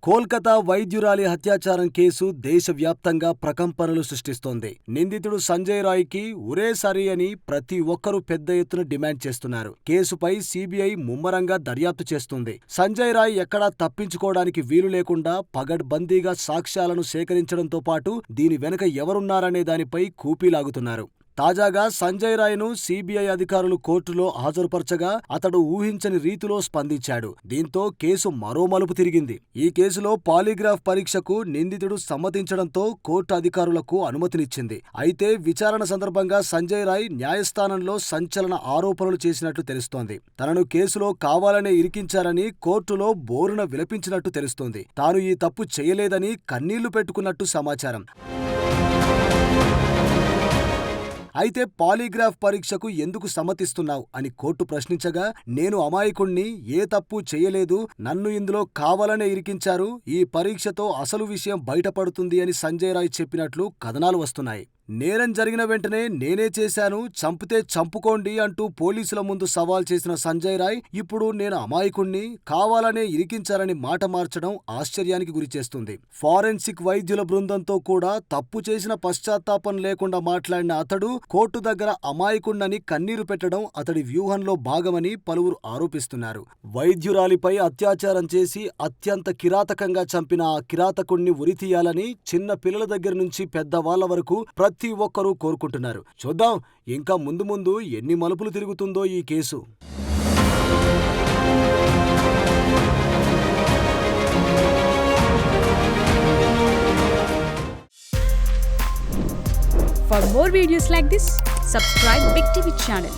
Kolkata వైద్యురాలి హత్యాచారం case దేశవ్యాప్తంగా ప్రకంపనలు సృష్టిస్తోంది. నిందితుడు సంజయ్ రాయ్కి ఉరే సరి అని ప్రతి ఒక్కరూ పెద్ద ఎత్తున డిమాండ్ చేస్తున్నారు. కేసుపై సీబీఐ ముమ్మరంగా దర్యాప్తు చేస్తుంది. సంజయ్ రాయ్ ఎక్కడా తప్పించుకోవడానికి వీలు లేకుండా పగడ్బందీగా సాక్ష్యాలను సేకరించడంతో పాటు దీని వెనుక ఎవరున్నారనే దానిపై కూపీలాగుతున్నారు. తాజాగా సంజయ్ రాయ్ను సీబీఐ అధికారులు కోర్టులో హాజరుపరచగా అతడు ఊహించని రీతిలో స్పందించాడు. దీంతో కేసు మరో మలుపు తిరిగింది. ఈ కేసులో పాలీగ్రాఫ్ పరీక్షకు నిందితుడు సమ్మతించడంతో కోర్టు అధికారులకు అనుమతినిచ్చింది. అయితే విచారణ సందర్భంగా సంజయ్ రాయ్ న్యాయస్థానంలో సంచలన ఆరోపణలు చేసినట్లు తెలుస్తోంది. తనను కేసులో కావాలనే ఇరికించారని కోర్టులో బోరున విలపించినట్టు తెలుస్తోంది. తాను ఈ తప్పు చేయలేదని కన్నీళ్లు పెట్టుకున్నట్టు సమాచారం. అయితే పాలీగ్రాఫ్ పరీక్షకు ఎందుకు సమ్మతిస్తున్నావు అని కోర్టు ప్రశ్నించగా, నేను అమాయకుణ్ణి, ఏ తప్పు చేయలేదు, నన్ను ఇందులో కావాలనే ఇరికించారు, ఈ పరీక్షతో అసలు విషయం బయటపడుతుంది అని సంజయ్ రాయ్ చెప్పినట్లు కథనాలు వస్తున్నాయి. నేరం జరిగిన వెంటనే నేనే చేశాను, చంపితే చంపుకోండి అంటూ పోలీసుల ముందు సవాల్ చేసిన సంజయ్ రాయ్ ఇప్పుడు నేను అమాయకుణ్ణి, కావాలనే ఇరికించారని మాట మార్చడం ఆశ్చర్యానికి గురిచేస్తుంది. ఫారెన్సిక్ వైద్యుల బృందంతో కూడా తప్పు చేసిన పశ్చాత్తాపం లేకుండా మాట్లాడిన అతడు కోర్టు దగ్గర అమాయకుణ్ణని కన్నీరు పెట్టడం అతడి వ్యూహంలో భాగమని పలువురు ఆరోపిస్తున్నారు. వైద్యురాలిపై అత్యాచారం చేసి అత్యంత కిరాతకంగా చంపిన ఆ కిరాతకుణ్ణి ఉరితీయాలని చిన్న పిల్లల దగ్గర నుంచి పెద్దవాళ్ల వరకు ప్రతి ఒక్కరూ కోరుకుంటున్నారు. చూద్దాం ఇంకా ముందు ముందు ఎన్ని మలుపులు తిరుగుతుందో ఈ case. For more videos like this, subscribe Big TV channel.